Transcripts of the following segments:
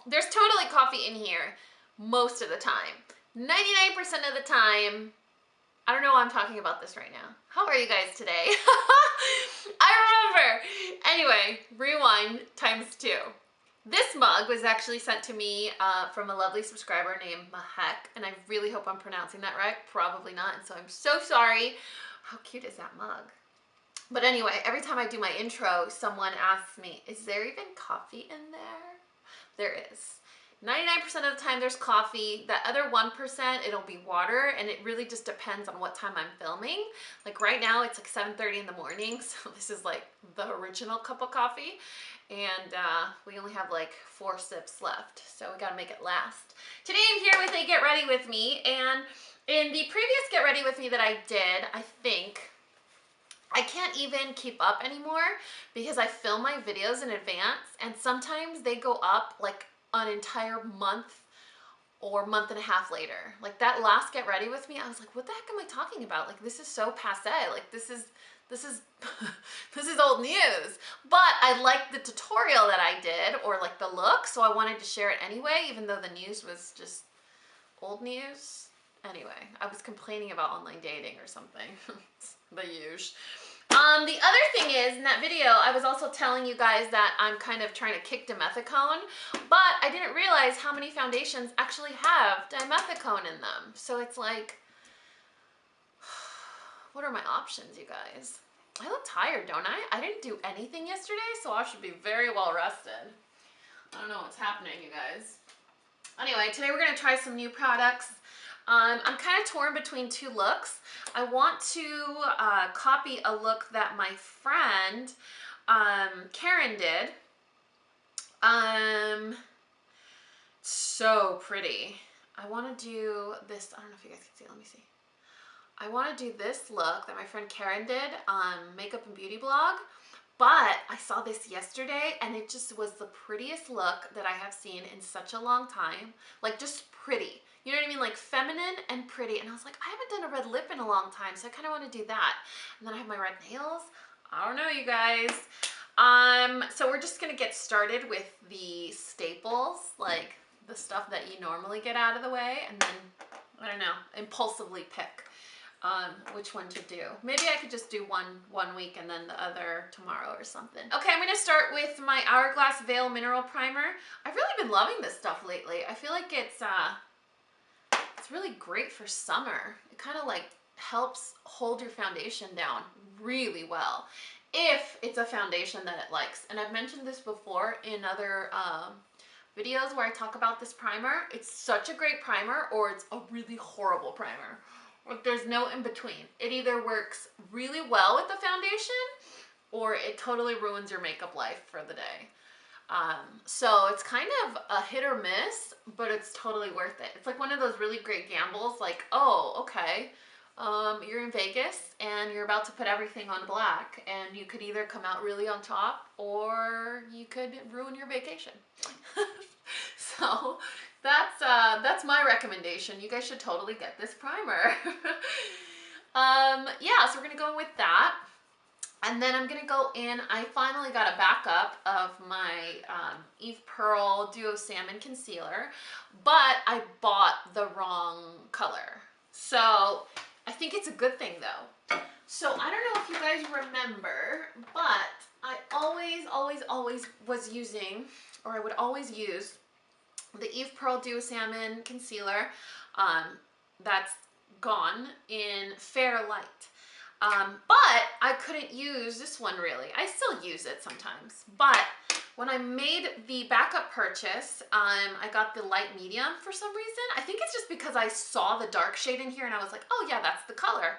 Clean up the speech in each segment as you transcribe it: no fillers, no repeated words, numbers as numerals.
There's totally coffee in here most of the time. 99% of the time, I don't know why I'm talking about this right now. How are you guys today? I remember. Anyway, rewind ×2. This mug was actually sent to me from a lovely subscriber named Mahek, and I really hope I'm pronouncing that right. Probably not, and so I'm so sorry. How cute is that mug? But anyway, every time I do my intro, someone asks me, is there even coffee in there? There is. 99% of the time there's coffee. That other 1%, it'll be water, and it really just depends on what time I'm filming. Like right now, it's like 7:30 in the morning, so this is like the original cup of coffee, and we only have like 4 sips left, so we gotta make it last. Today I'm here with a Get Ready With Me, and in the previous Get Ready With Me that I did, I think, I can't even keep up anymore because I film my videos in advance, and sometimes they go up like an entire month or month and a half later. Like that last Get Ready With Me, I was like, what the heck am I talking about? Like this is so passe. Like this is this is old news. But I liked the tutorial that I did, or like the look, so I wanted to share it anyway, even though the news was just old news. Anyway, I was complaining about online dating or something. The usual. The other thing is, in that video, I was also telling you guys that I'm kind of trying to kick dimethicone, but I didn't realize how many foundations actually have dimethicone in them. So it's like, what are my options, you guys? I look tired, don't I? I didn't do anything yesterday, so I should be very well rested. I don't know what's happening, you guys. Anyway, today we're gonna try some new products. I'm kind of torn between 2 looks. I want to copy a look that my friend Karen did. So pretty. I want to do this. I don't know if you guys can see. Let me see. I want to do this look that my friend Karen did on Makeup and Beauty Blog. But I saw this yesterday, and it just was the prettiest look that I have seen in such a long time. Like, just pretty. You know what I mean? Like feminine and pretty. And I was like, I haven't done a red lip in a long time, so I kind of want to do that. And then I have my red nails. I don't know, you guys. So we're just going to get started with the staples, like the stuff that you normally get out of the way. And then, I don't know, impulsively pick which one to do. Maybe I could just do one week and then the other tomorrow or something. Okay, I'm going to start with my Hourglass Veil Mineral Primer. I've really been loving this stuff lately. I feel like it's really great for summer. It kind of like helps hold your foundation down really well if it's a foundation that it likes. And I've mentioned this before in other videos where I talk about this primer. It's such a great primer, or it's a really horrible primer. Like there's no in between. It either works really well with the foundation, or it totally ruins your makeup life for the day. So it's kind of a hit or miss, but it's totally worth it. It's like one of those really great gambles, like, oh, okay, you're in Vegas and you're about to put everything on black, and you could either come out really on top, or you could ruin your vacation. So that's my recommendation. You guys should totally get this primer. Yeah, so we're gonna go with that. And then I'm gonna go in, I finally got a backup of my Eve Pearl Duo Salmon Concealer, but I bought the wrong color. So I think it's a good thing though. So I don't know if you guys remember, but I always was using, or I would always use, the Eve Pearl Duo Salmon Concealer that's gone in Fair Light. But I couldn't use this one really. I still use it sometimes, but when I made the backup purchase, I got the light medium for some reason. I think it's just because I saw the dark shade in here and I was like, oh yeah, that's the color.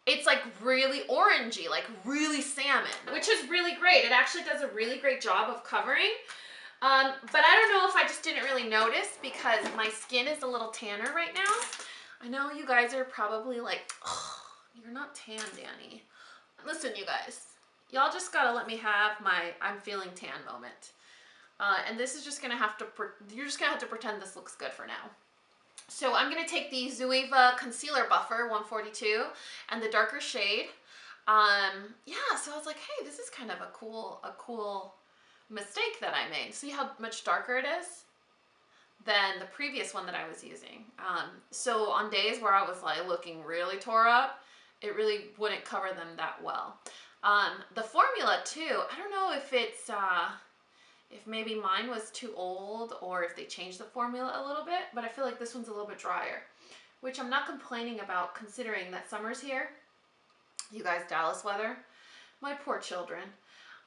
It's like really orangey, like really salmon, which is really great. It actually does a really great job of covering. But I don't know if I just didn't really notice because my skin is a little tanner right now. I know you guys are probably like, oh, you're not tan, Dani. Listen, you guys, y'all just gotta let me have my I'm feeling tan moment. And this is just gonna have to, you're just gonna have to pretend this looks good for now. So I'm gonna take the Zoeva Concealer Buffer 142 and the darker shade. Yeah, so I was like, hey, this is kind of a cool mistake that I made. See how much darker it is than the previous one that I was using. So on days where I was like looking really tore up, it really wouldn't cover them that well. The formula too, I don't know if it's, if maybe mine was too old or if they changed the formula a little bit, but I feel like this one's a little bit drier, which I'm not complaining about considering that summer's here. You guys, Dallas weather, my poor children.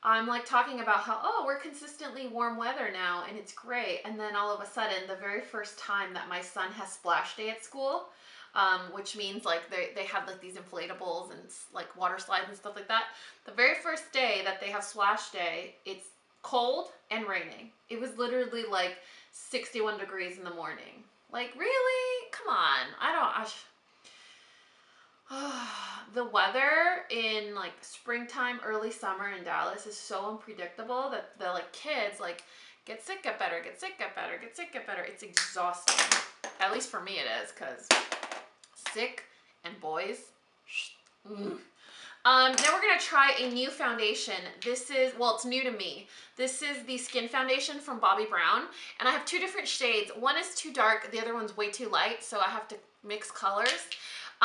I'm like talking about how, oh, we're consistently warm weather now and it's great. And then all of a sudden, the very first time that my son has splash day at school, which means like they have like these inflatables and like water slides and stuff like that. The very first day that they have splash day, it's cold and raining. It was literally like 61 degrees in the morning. Like, really? Come on. The weather in like springtime, early summer in Dallas is so unpredictable that the like kids like get sick, get better, get sick, get better, get sick, get better. It's exhausting. At least for me it is, because sick and boys. Now we're gonna try a new foundation. This is, well, it's new to me. This is the Skin Foundation from Bobbi Brown, and I have two different shades. One is too dark, the other one's way too light, so I have to mix colors.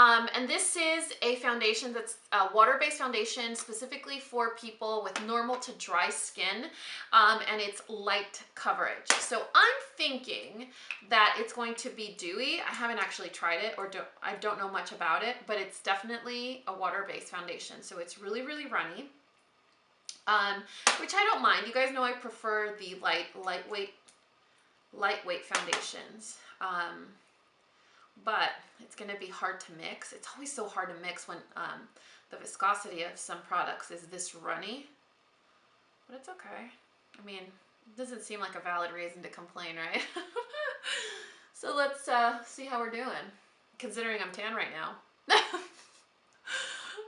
And this is a foundation that's a water-based foundation specifically for people with normal to dry skin, and it's light coverage. So I'm thinking that it's going to be dewy. I haven't actually tried it, or I don't know much about it, but it's definitely a water-based foundation. So it's really, really runny, which I don't mind. You guys know I prefer the lightweight foundations. But it's going to be hard to mix. It's always so hard to mix when the viscosity of some products is this runny. But it's okay. I mean, it doesn't seem like a valid reason to complain, right? So let's see how we're doing, considering I'm tan right now.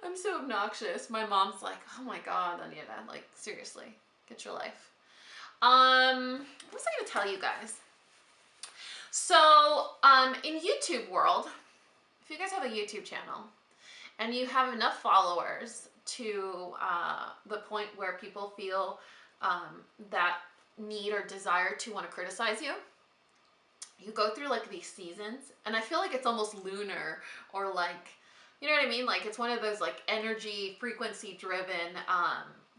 I'm so obnoxious. My mom's like, oh my God, Anita, like, seriously, get your life. What was I going to tell you guys? So, in YouTube world, if you guys have a YouTube channel and you have enough followers to the point where people feel that need or desire to want to criticize you, you go through like these seasons, and I feel like it's almost lunar, or like, you know what I mean? Like it's one of those like energy frequency driven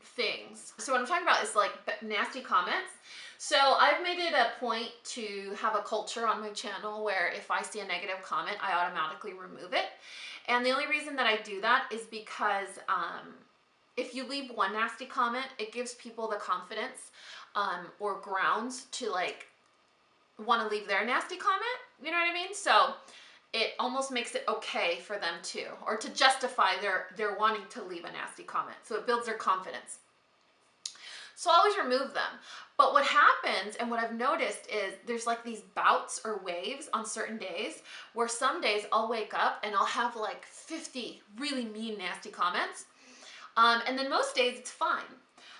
things. So what I'm talking about is like nasty comments. So I've made it a point to have a culture on my channel where if I see a negative comment, I automatically remove it. And the only reason that I do that is because if you leave one nasty comment, it gives people the confidence or grounds to like want to leave their nasty comment. You know what I mean? So it almost makes it okay for them to, or to justify their wanting to leave a nasty comment. So it builds their confidence. So I always remove them. But what happens, and what I've noticed, is there's like these bouts or waves on certain days where some days I'll wake up and I'll have like 50 really mean, nasty comments. And then most days it's fine.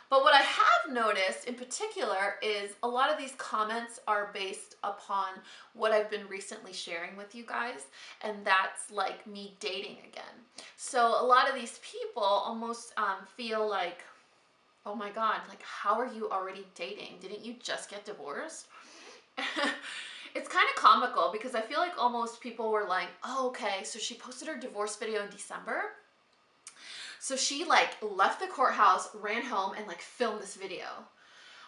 But what I have noticed in particular is a lot of these comments are based upon what I've been recently sharing with you guys, and that's like me dating again. So a lot of these people almost feel like, oh my God, like how are you already dating? Didn't you just get divorced? It's kind of comical because I feel like almost people were like, oh, okay, so she posted her divorce video in December. So she like left the courthouse, ran home, and like filmed this video.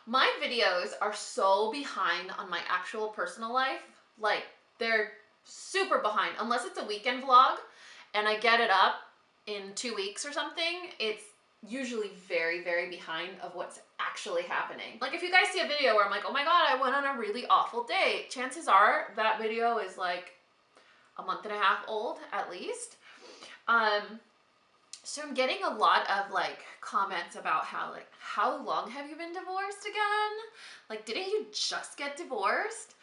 My videos are so behind on my actual personal life. Like they're super behind. Unless it's a weekend vlog and I get it up in 2 weeks or something, it's usually very, very behind of what's actually happening. Like if you guys see a video where I'm like, oh my God, I went on a really awful date, chances are that video is like a month and a half old at least. So I'm getting a lot of like comments about how long have you been divorced again? Like, didn't you just get divorced?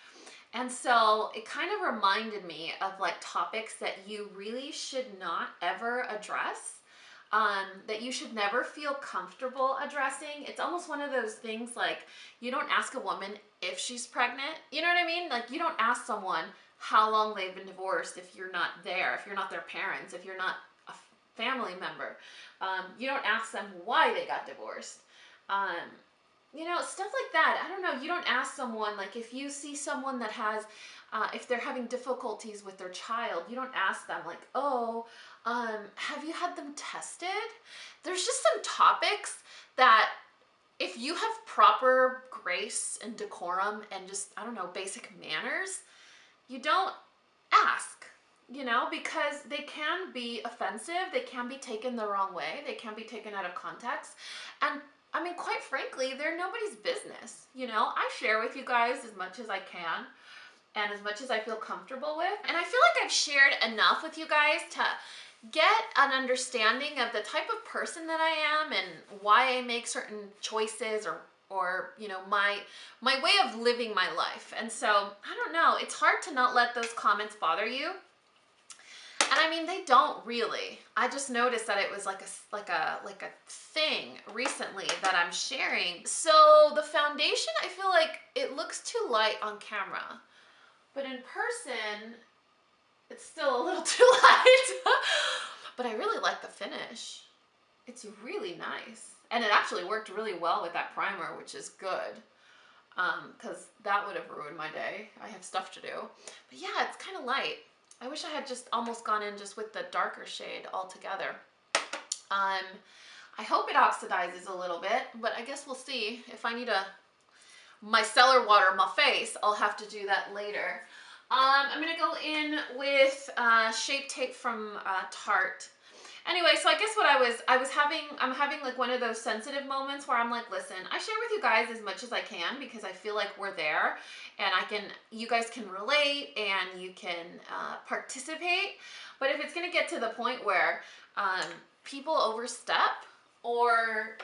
And so it kind of reminded me of like topics that you really should not ever address, that you should never feel comfortable addressing. It's almost one of those things like you don't ask a woman if she's pregnant. You know what I mean? Like you don't ask someone how long they've been divorced if you're not there, if you're not their parents, if you're not family member. You don't ask them why they got divorced. you know, stuff like that. I don't know. You don't ask someone, like if you see someone that has, if they're having difficulties with their child, you don't ask them like, oh, have you had them tested? There's just some topics that if you have proper grace and decorum and just, I don't know, basic manners, you don't ask, you know, because they can be offensive. They can be taken the wrong way. They can be taken out of context. And I mean, quite frankly, they're nobody's business. You know, I share with you guys as much as I can and as much as I feel comfortable with. And I feel like I've shared enough with you guys to get an understanding of the type of person that I am and why I make certain choices or you know, my way of living my life. And so, I don't know, it's hard to not let those comments bother you. And I mean, they don't really. I just noticed that it was like a thing recently that I'm sharing. So the foundation, I feel like it looks too light on camera, but in person, it's still a little too light. But I really like the finish. It's really nice. And it actually worked really well with that primer, which is good. Because that would have ruined my day. I have stuff to do. But yeah, it's kind of light. I wish I had just almost gone in just with the darker shade altogether. I hope it oxidizes a little bit, but I guess we'll see. If I need micellar water my face, I'll have to do that later. I'm gonna go in with Shape Tape from Tarte. Anyway, so I guess what I'm having like one of those sensitive moments where I'm like, listen, I share with you guys as much as I can because I feel like we're there and you guys can relate and you can participate. But if it's gonna get to the point where people overstep or,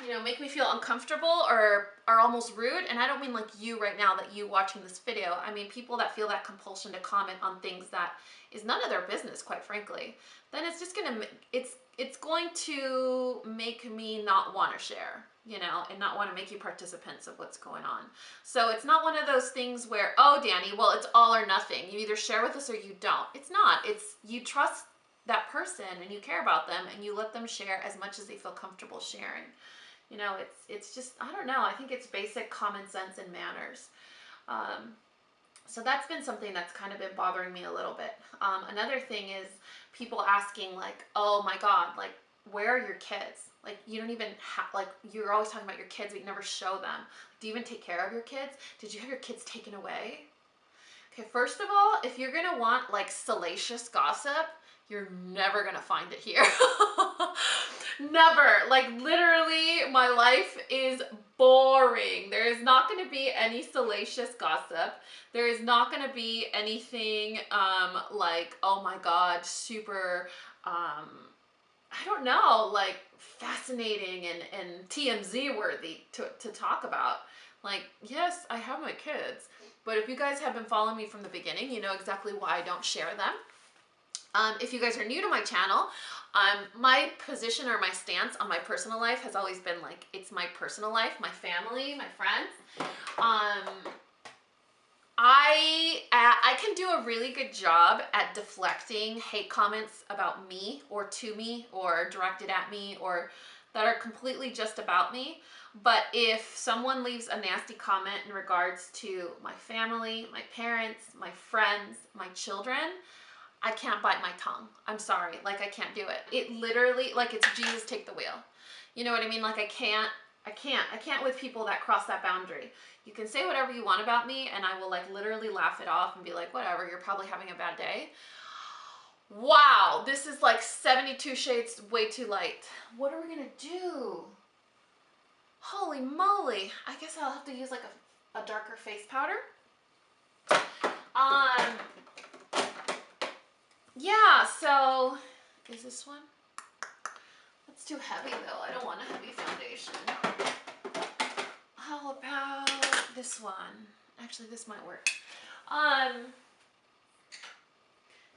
you know, make me feel uncomfortable or are almost rude, and I don't mean like you right now, that you watching this video, I mean people that feel that compulsion to comment on things that is none of their business, quite frankly, then it's just gonna, it's going to make me not want to share, you know, and not want to make you participants of what's going on. So it's not one of those things where, oh, Dani, well, it's all or nothing. You either share with us or you don't. It's not. It's, you trust that person and you care about them and you let them share as much as they feel comfortable sharing. You know, it's just, I don't know, I think it's basic common sense and manners. So that's been something that's kind of been bothering me a little bit. Another thing is people asking like, oh my God, like, where are your kids? Like, you don't even have, like, you're always talking about your kids, but you never show them. Do you even take care of your kids? Did you have your kids taken away? Okay, first of all, if you're gonna want like salacious gossip, you're never gonna find it here. Never. Like literally, my life is boring. There is not gonna be any salacious gossip. There is not gonna be anything like, oh my God, super, I don't know, like fascinating and TMZ worthy to talk about. Like, yes, I have my kids, but if you guys have been following me from the beginning, you know exactly why I don't share them. If you guys are new to my channel, my position or my stance on my personal life has always been like, it's my personal life, my family, my friends. I can do a really good job at deflecting hate comments about me or to me or directed at me or that are completely just about me. But if someone leaves a nasty comment in regards to my family, my parents, my friends, my children, I can't bite my tongue. I'm sorry, like I can't do it. It literally, like it's Jesus take the wheel. You know what I mean? Like I can't with people that cross that boundary. You can say whatever you want about me and I will like literally laugh it off and be like, whatever, you're probably having a bad day. Wow, this is like 72 shades way too light. What are we gonna do? Holy moly. I guess I'll have to use like a darker face powder. Yeah, so is this one? That's too heavy though. I don't want a heavy foundation. How about this one? Actually, this might work.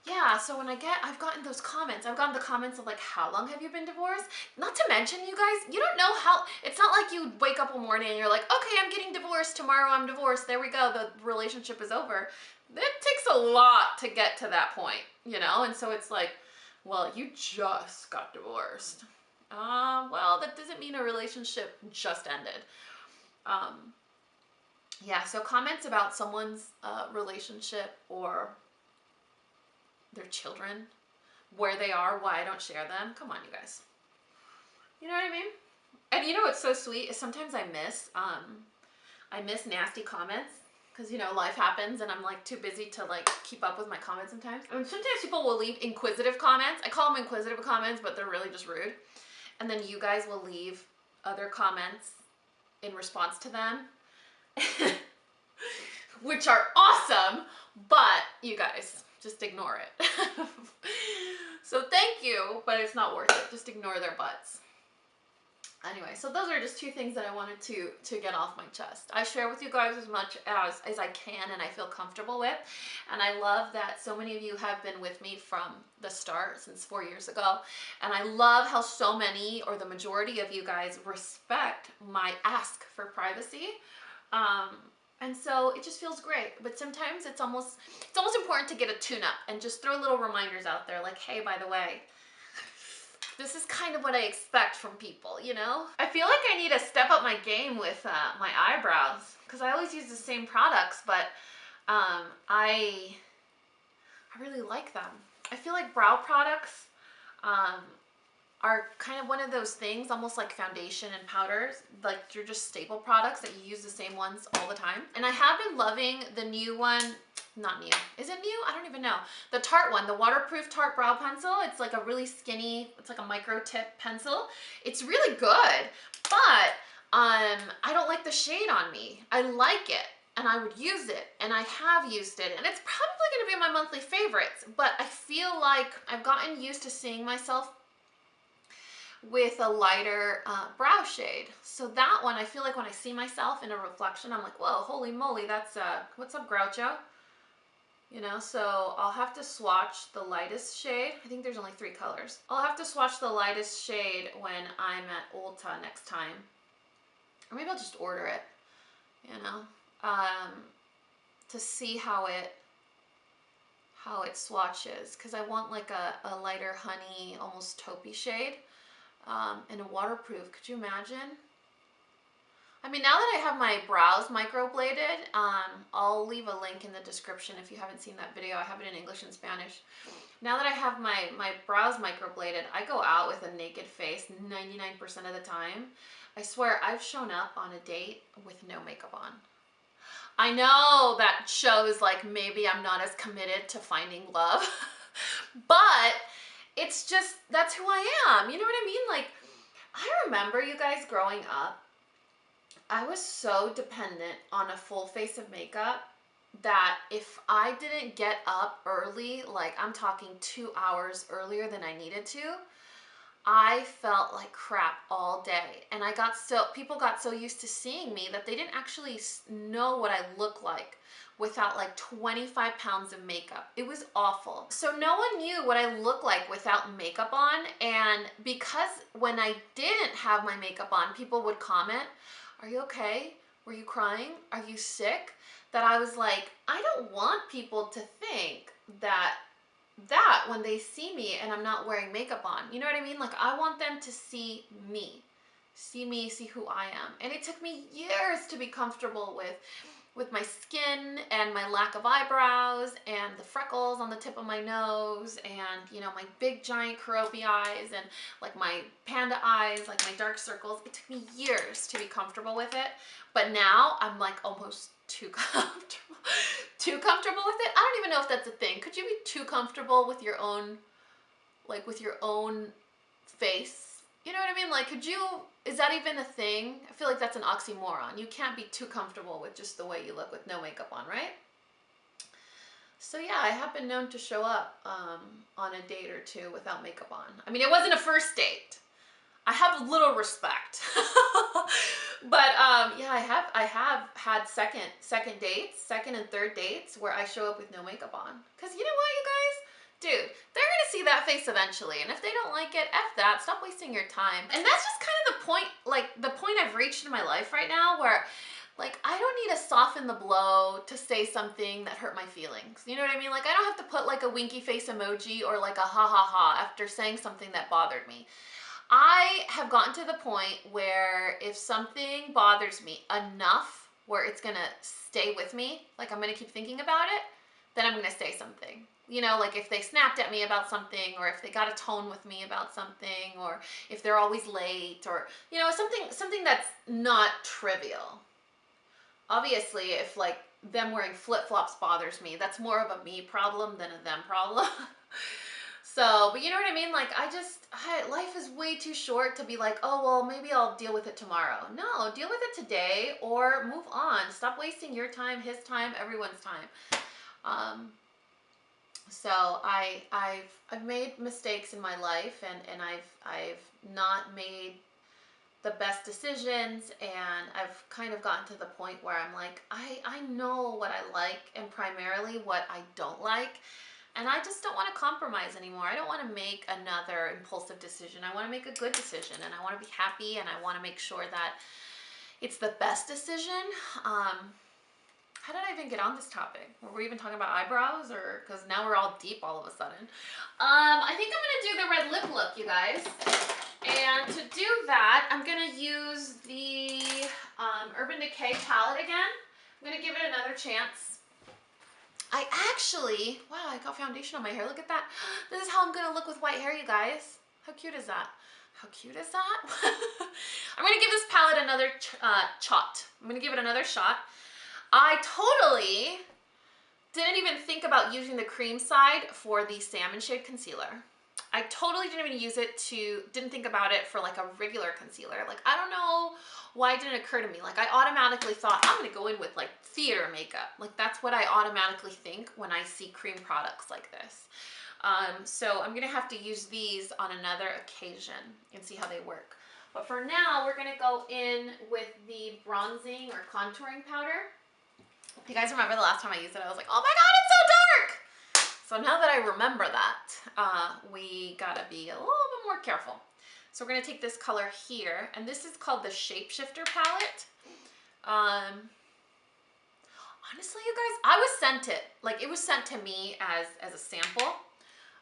Yeah, so when I've gotten those comments, I've gotten the comments of like, how long have you been divorced? Not to mention, you guys, you don't know how, it's not like you wake up one morning and you're like, okay, I'm getting divorced, tomorrow I'm divorced, there we go, the relationship is over. It takes a lot to get to that point, you know? And so it's like, well, you just got divorced. Well, that doesn't mean a relationship just ended. Yeah, so comments about someone's relationship or their children, where they are, why I don't share them. Come on, you guys. You know what I mean? And you know what's so sweet is sometimes I miss nasty comments because, you know, life happens and I'm like too busy to like keep up with my comments sometimes. And sometimes people will leave inquisitive comments. I call them inquisitive comments, but they're really just rude. And then you guys will leave other comments in response to them, which are awesome, but you guys just ignore it. So thank you, but it's not worth it. Just ignore their butts. Anyway, so those are just two things that I wanted to get off my chest. I share with you guys as much as I can and I feel comfortable with. And I love that so many of you have been with me from the start, since 4 years ago. And I love how so many, or the majority of you guys, respect my ask for privacy. And so it just feels great. But sometimes it's almost important to get a tune-up and just throw little reminders out there like, hey, by the way, this is kind of what I expect from people, you know? I feel like I need to step up my game with my eyebrows because I always use the same products, but I really like them. I feel like brow products are kind of one of those things, almost like foundation and powders, like they're just staple products that you use the same ones all the time. And I have been loving the new one. Not new. Is it new? I don't even know. The Tarte one, the waterproof Tarte brow pencil. It's like a really skinny, it's like a micro tip pencil. It's really good, but I don't like the shade on me. I like it and I would use it and I have used it and it's probably going to be my monthly favorites, but I feel like I've gotten used to seeing myself with a lighter brow shade. So that one, I feel like when I see myself in a reflection, I'm like, whoa, holy moly, that's what's up, Groucho? You know, so I'll have to swatch the lightest shade. I think there's only 3 colors. I'll have to swatch the lightest shade when I'm at Ulta next time. Or maybe I'll just order it, you know, to see how it swatches. Because I want like a lighter honey, almost taupey shade, and a waterproof. Could you imagine? I mean, now that I have my brows microbladed, I'll leave a link in the description if you haven't seen that video. I have it in English and Spanish. Now that I have my brows microbladed, I go out with a naked face 99% of the time. I swear, I've shown up on a date with no makeup on. I know that shows like maybe I'm not as committed to finding love, but it's just, that's who I am. You know what I mean? Like, I remember, you guys, growing up, I was so dependent on a full face of makeup that if I didn't get up early, like I'm talking 2 hours earlier than I needed to, I felt like crap all day. And people got so used to seeing me that they didn't actually know what I look like without like 25 pounds of makeup. It was awful. So no one knew what I looked like without makeup on. And because when I didn't have my makeup on, people would comment, "Are you okay? Were you crying? Are you sick?" That I was like, I don't want people to think that when they see me and I'm not wearing makeup on. You know what I mean? Like, I want them to see me, see who I am. And it took me years to be comfortable with my skin and my lack of eyebrows and the freckles on the tip of my nose and, you know, my big giant Kuropi eyes and like my panda eyes, like my dark circles. It took me years to be comfortable with it. But now I'm like almost too comfortable with it. I don't even know if that's a thing. Could you be too comfortable with your own, like with your own face? You know what I mean? Like, is that even a thing? I feel like that's an oxymoron. You can't be too comfortable with just the way you look with no makeup on, right? So yeah, I have been known to show up on a date or two without makeup on. I mean, it wasn't a first date. I have a little respect. But yeah, I have had second dates, second and third dates where I show up with no makeup on. Because you know what, you guys? Dude, they're gonna see that face eventually, and if they don't like it, F that, stop wasting your time. And that's just kind of the point, like the point I've reached in my life right now, where like I don't need to soften the blow to say something that hurt my feelings. You know what I mean? Like, I don't have to put like a winky face emoji or like a ha ha ha after saying something that bothered me. I have gotten to the point where if something bothers me enough where it's gonna stay with me, like I'm gonna keep thinking about it, then I'm gonna say something. You know, like if they snapped at me about something, or if they got a tone with me about something, or if they're always late, or, you know, something that's not trivial. Obviously, if like them wearing flip-flops bothers me, that's more of a me problem than a them problem. So, but you know what I mean? Like, life is way too short to be like, oh, well, maybe I'll deal with it tomorrow. No, deal with it today or move on. Stop wasting your time, his time, everyone's time. So I've made mistakes in my life, and I've not made the best decisions, and I've kind of gotten to the point where I'm like, I know what I like and primarily what I don't like. And I just don't want to compromise anymore. I don't want to make another impulsive decision. I want to make a good decision, and I want to be happy, and I want to make sure that it's the best decision. How did I even get on this topic? Were we even talking about eyebrows, or because now we're all deep all of a sudden? I think I'm gonna do the red lip look, you guys. And to do that, I'm gonna use the Urban Decay palette again. I'm gonna give it another chance. I actually, wow, I got foundation on my hair. Look at that. This is how I'm gonna look with white hair, you guys. How cute is that? How cute is that? I'm gonna give this palette another shot. I'm gonna give it another shot. I totally didn't even think about using the cream side for the salmon shade concealer. I totally didn't even didn't think about it for like a regular concealer. Like, I don't know why it didn't occur to me. Like, I automatically thought, I'm gonna go in with like theater makeup. Like, that's what I automatically think when I see cream products like this. So I'm gonna have to use these on another occasion and see how they work. But for now, we're gonna go in with the bronzing or contouring powder. If you guys remember the last time I used it, I was like, oh my God, it's so dark. So now that I remember that, we gotta be a little bit more careful. So we're gonna take this color here, and this is called the Shapeshifter Palette. Honestly, you guys, I was sent it. Like, it was sent to me as a sample,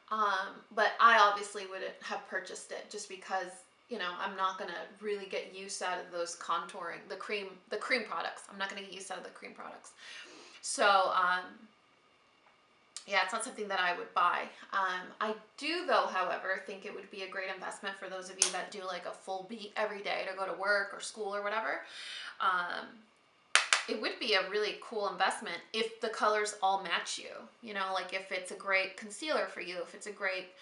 but I obviously wouldn't have purchased it just because, you know, I'm not gonna really get use out of those contouring, the cream products. I'm not gonna get use out of the cream products. So, yeah, it's not something that I would buy. I do, though, however, think it would be a great investment for those of you that do like a full beat every day to go to work or school or whatever. It would be a really cool investment if the colors all match you. You know, like if it's a great concealer for you, if it's a great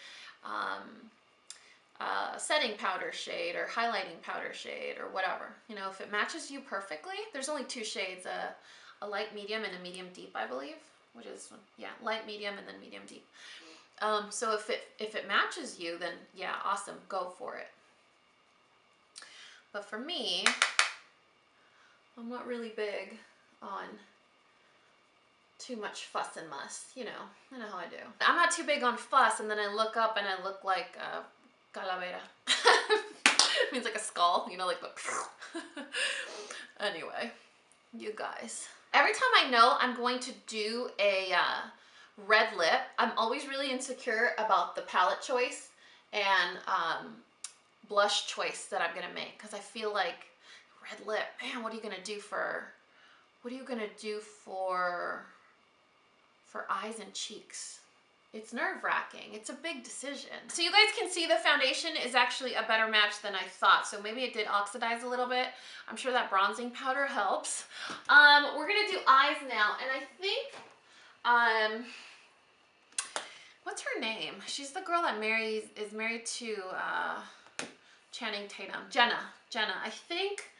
setting powder shade or highlighting powder shade or whatever. You know, if it matches you perfectly. There's only two shades, a light medium and a medium deep, I believe. Which is, yeah, light, medium, and then medium deep. So if it matches you, then yeah, awesome, go for it. But for me, I'm not really big on too much fuss and muss, you know how I do. I'm not too big on fuss, and then I look up and I look like calavera. It means like a skull, you know, like the anyway, you guys. Every time I know I'm going to do a red lip, I'm always really insecure about the palette choice and blush choice that I'm gonna make, because I feel like red lip, man, what are you gonna do for eyes and cheeks? It's nerve-wracking. It's a big decision. So you guys can see the foundation is actually a better match than I thought. So maybe it did oxidize a little bit. I'm sure that bronzing powder helps. We're gonna do eyes now, and I think, what's her name? She's the girl that is married to Channing Tatum. Jenna. I think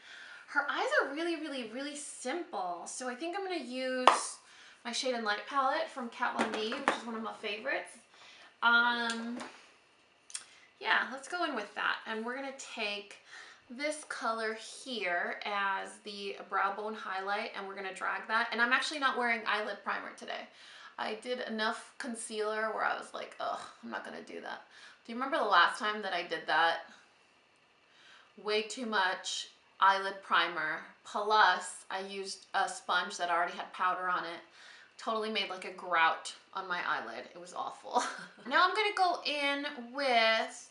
her eyes are really, really, really simple. So I think I'm gonna use my Shade and Light palette from Kat Von D, which is one of my favorites. Yeah, let's go in with that. And we're gonna take this color here as the brow bone highlight, and we're gonna drag that. And I'm actually not wearing eyelid primer today. I did enough concealer where I was like, ugh, I'm not gonna do that. Do you remember the last time that I did that? Way too much eyelid primer, plus I used a sponge that already had powder on it. Totally made like a grout on my eyelid. It was awful. Now I'm gonna go in with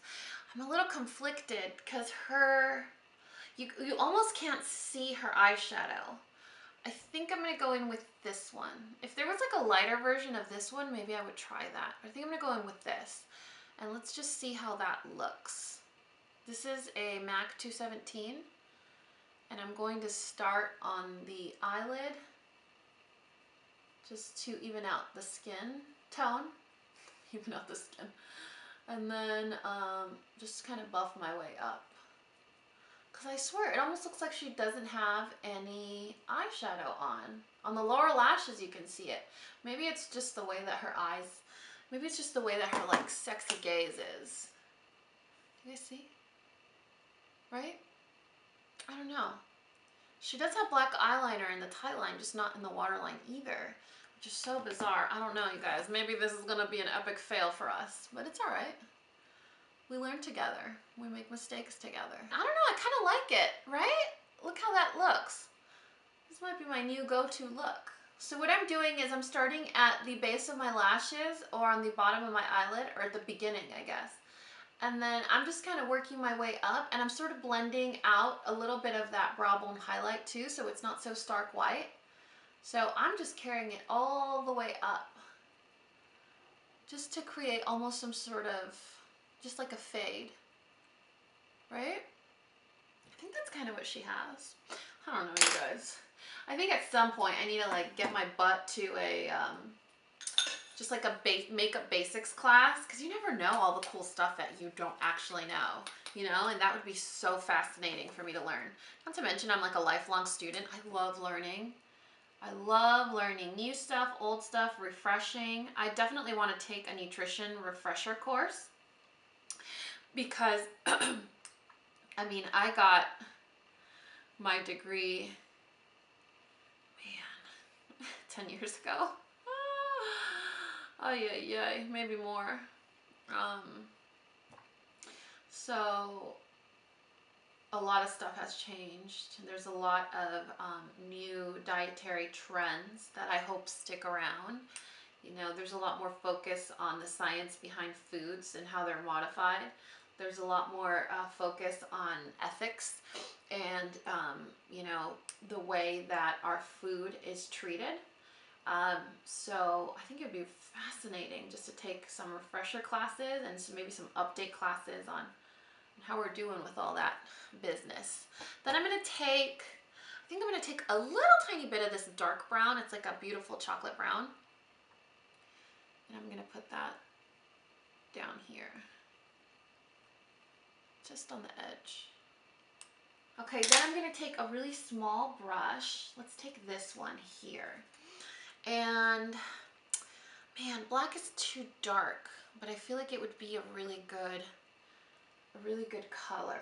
I'm a little conflicted because you almost can't see her eyeshadow. I think I'm gonna go in with this one. If there was like a lighter version of this one, maybe I would try that. I think I'm gonna go in with this. And let's just see how that looks. This is a MAC 217. And I'm going to start on the eyelid just to even out the skin tone. Even out the skin. And then just kind of buff my way up. Because I swear, it almost looks like she doesn't have any eyeshadow on. On the lower lashes, you can see it. Maybe it's just the way that her eyes, maybe it's just the way that her like sexy gaze is. Do you guys see? Right? I don't know. She does have black eyeliner in the tight line, just not in the waterline either. Which is so bizarre. I don't know, you guys. Maybe this is going to be an epic fail for us. But it's alright. We learn together. We make mistakes together. I don't know, I kind of like it, right? Look how that looks. This might be my new go-to look. So what I'm doing is I'm starting at the base of my lashes or on the bottom of my eyelid, or at the beginning, I guess. And then I'm just kind of working my way up, and I'm sort of blending out a little bit of that brow bone highlight too, so it's not so stark white. So I'm just carrying it all the way up, just to create almost some sort of, just like a fade, right? I think that's kind of what she has. I don't know, you guys. I think at some point I need to like get my butt to a, just like a makeup basics class, because you never know all the cool stuff that you don't actually know, you know, and that would be so fascinating for me to learn. Not to mention I'm like a lifelong student. I love learning. I love learning new stuff, old stuff, refreshing. I definitely want to take a nutrition refresher course because, I mean, I got my degree, man, 10 years ago. Oh yeah, maybe more. So a lot of stuff has changed. There's a lot of new dietary trends that I hope stick around. You know, there's a lot more focus on the science behind foods and how they're modified. There's a lot more focus on ethics and, you know, the way that our food is treated. So I think it'd be fascinating just to take some refresher classes and maybe some update classes on how we're doing with all that business. Then I'm going to take, I think I'm going to take a little tiny bit of this dark brown. It's like a beautiful chocolate brown. And I'm going to put that down here, just on the edge. Okay, then I'm going to take a really small brush. Let's take this one here. And man, black is too dark, but I feel like it would be a really good color.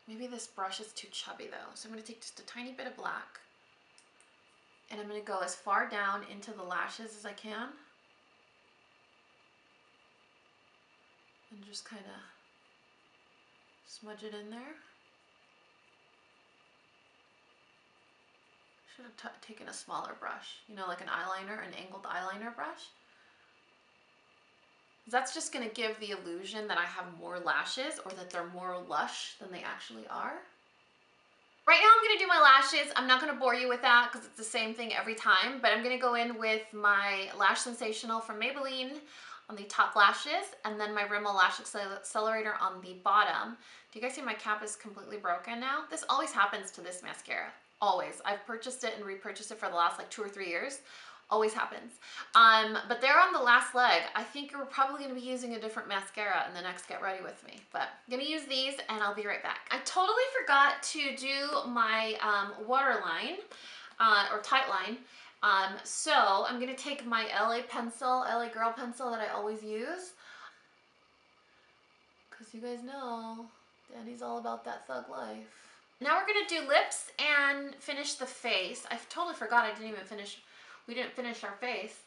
Maybe this brush is too chubby though. So I'm going to take just a tiny bit of black, and I'm going to go as far down into the lashes as I can. And just kind of smudge it in there. Should have taken a smaller brush, you know, like an eyeliner, an angled eyeliner brush. That's just going to give the illusion that I have more lashes or that they're more lush than they actually are. Right now I'm going to do my lashes. I'm not going to bore you with that because it's the same thing every time, but I'm going to go in with my Lash Sensational from Maybelline on the top lashes, and then my Rimmel Lash Accelerator on the bottom. Do you guys see my cap is completely broken now? This always happens to this mascara. Always. I've purchased it and repurchased it for the last like 2 or 3 years. Always happens. But they're on the last leg. I think we're probably going to be using a different mascara in the next Get Ready With Me. But I'm going to use these and I'll be right back. I totally forgot to do my waterline or tight line. So I'm going to take my LA pencil, LA Girl pencil that I always use. Because you guys know, Dani's all about that thug life. Now we're going to do lips and finish the face. I totally forgot we didn't finish our face.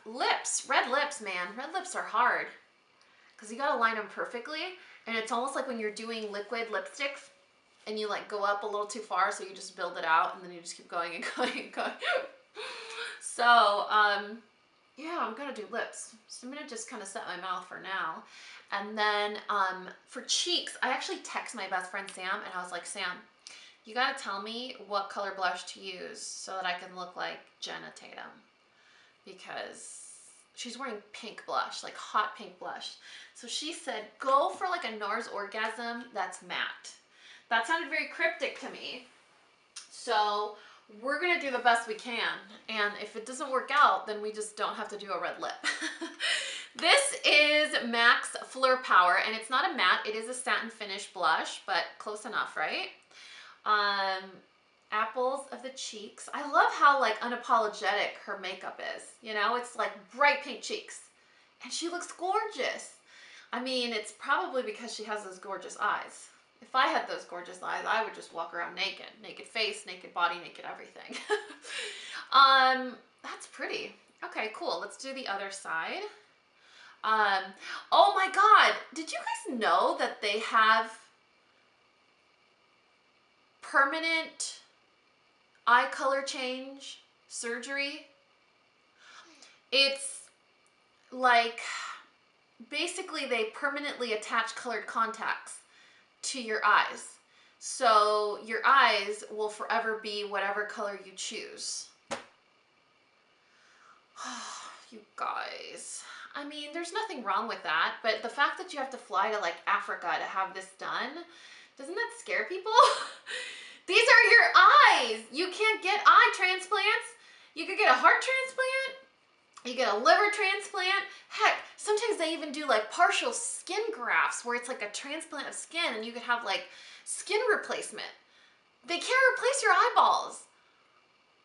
Lips, red lips, man. Red lips are hard because you got to line them perfectly. And it's almost like when you're doing liquid lipsticks and you like go up a little too far, so you just build it out and then you just keep going and going and going. So, yeah, I'm gonna do lips. So I'm gonna just kind of set my mouth for now. And then for cheeks, I actually text my best friend Sam and I was like, Sam, you gotta tell me what color blush to use so that I can look like Jenna Tatum. Because she's wearing pink blush, like hot pink blush. So she said, go for like a NARS Orgasm that's matte. That sounded very cryptic to me. So we're gonna do the best we can. And if it doesn't work out, then we just don't have to do a red lip. This is MAC's Fleur Power, and it's not a matte, it is a satin finish blush, but close enough, right? Apples of the cheeks. I love how like unapologetic her makeup is. You know, it's like bright pink cheeks. And she looks gorgeous. I mean, it's probably because she has those gorgeous eyes. If I had those gorgeous eyes, I would just walk around naked. Naked face, naked body, naked everything. That's pretty. Okay, cool. Let's do the other side. Oh my God. Did you guys know that they have permanent eye color change surgery? It's like, basically they permanently attach colored contacts to your eyes. So your eyes will forever be whatever color you choose. You guys. I mean, there's nothing wrong with that, but the fact that you have to fly to like Africa to have this done, doesn't that scare people? These are your eyes. You can't get eye transplants. You could get a heart transplant. You get a liver transplant. Heck, sometimes they even do like partial skin grafts where it's like a transplant of skin and you could have like skin replacement. They can't replace your eyeballs.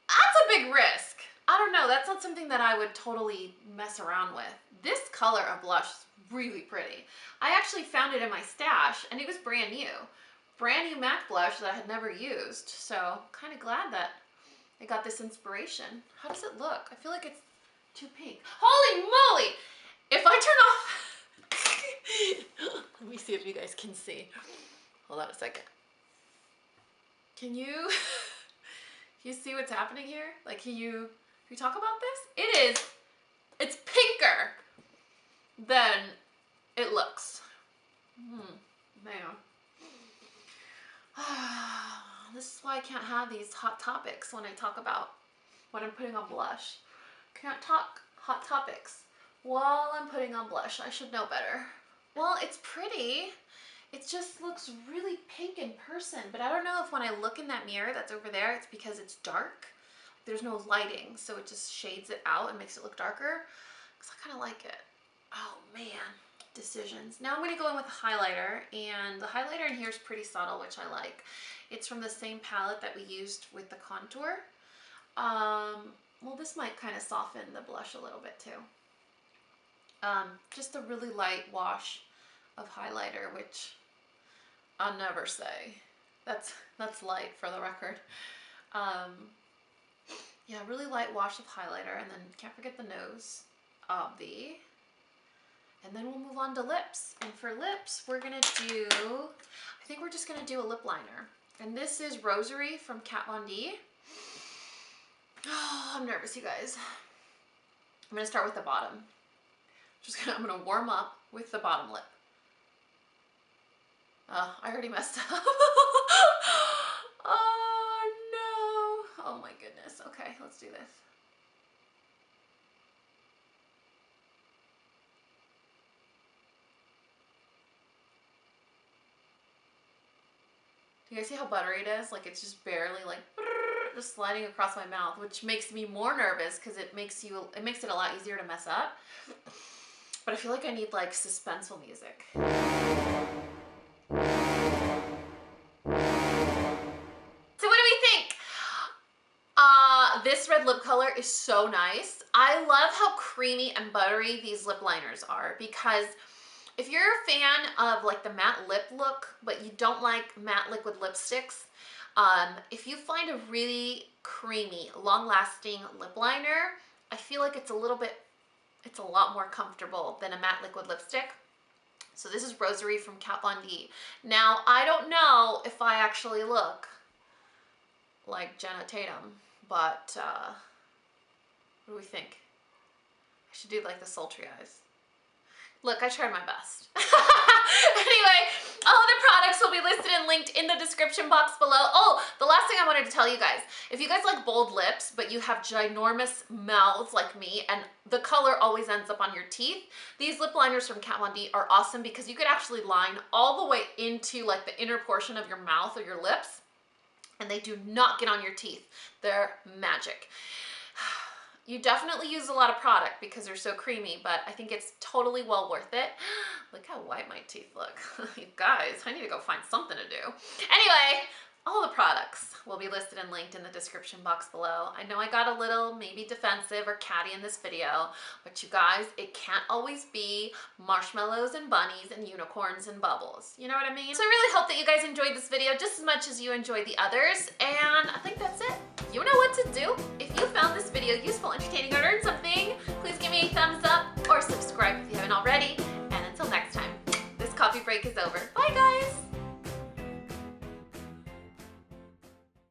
That's a big risk. I don't know. That's not something that I would totally mess around with. This color of blush is really pretty. I actually found it in my stash and it was brand new. Brand new MAC blush that I had never used. So kind of glad that I got this inspiration. How does it look? I feel like it's too pink. Holy moly! If I turn off... Let me see if you guys can see. Hold on a second. Can you see what's happening here? Like, can you talk about this? It's pinker than it looks. Man. This is why I can't have these hot topics when I talk about what I'm putting on blush. Can't talk hot topics while I'm putting on blush. I should know better. Well, it's pretty. It just looks really pink in person, but I don't know if when I look in that mirror that's over there, it's because it's dark. There's no lighting, so it just shades it out and makes it look darker. Because I kind of like it. Oh man, decisions. Now I'm going to go in with a highlighter, and the highlighter in here is pretty subtle, which I like. It's from the same palette that we used with the contour. Well, this might kind of soften the blush a little bit too. Just a really light wash of highlighter, which I'll never say. That's light for the record. Yeah, really light wash of highlighter, and then can't forget the nose, obvi. And then we'll move on to lips. And for lips, we're gonna do, I think we're just gonna do a lip liner. And this is Rosary from Kat Von D. Oh, I'm nervous, you guys. I'm gonna start with the bottom. I'm gonna warm up with the bottom lip. Oh, I already messed up. Oh no. Oh my goodness. Okay, let's do this. Do you guys see how buttery it is? Like, it's just barely like just sliding across my mouth, which makes me more nervous because it makes it a lot easier to mess up. But I feel like I need like suspenseful music. So what do we think? This red lip color is so nice. I love how creamy and buttery these lip liners are, because if you're a fan of like the matte lip look, but you don't like matte liquid lipsticks, if you find a really creamy, long-lasting lip liner, I feel like it's a lot more comfortable than a matte liquid lipstick. So this is Rosary from Kat Von D. Now, I don't know if I actually look like Jenna Tatum, but what do we think? I should do like the sultry eyes. Look, I tried my best. Anyway, all the products will be listed and linked in the description box below. Oh, the last thing I wanted to tell you guys, if you guys like bold lips, but you have ginormous mouths like me, and the color always ends up on your teeth, these lip liners from Kat Von D are awesome because you could actually line all the way into like the inner portion of your mouth or your lips, and they do not get on your teeth. They're magic. You definitely use a lot of product because they're so creamy, but I think it's totally well worth it. Look how white my teeth look. You guys, I need to go find something to do. Anyway, all the products will be listed and linked in the description box below. I know I got a little maybe defensive or catty in this video, but you guys, it can't always be marshmallows and bunnies and unicorns and bubbles. You know what I mean? So I really hope that you guys enjoyed this video just as much as you enjoyed the others, and I think that's it. You know what to do. If you found this video useful, entertaining, or learned something, please give me a thumbs up or subscribe if you haven't already. And until next time, this coffee break is over. Bye guys!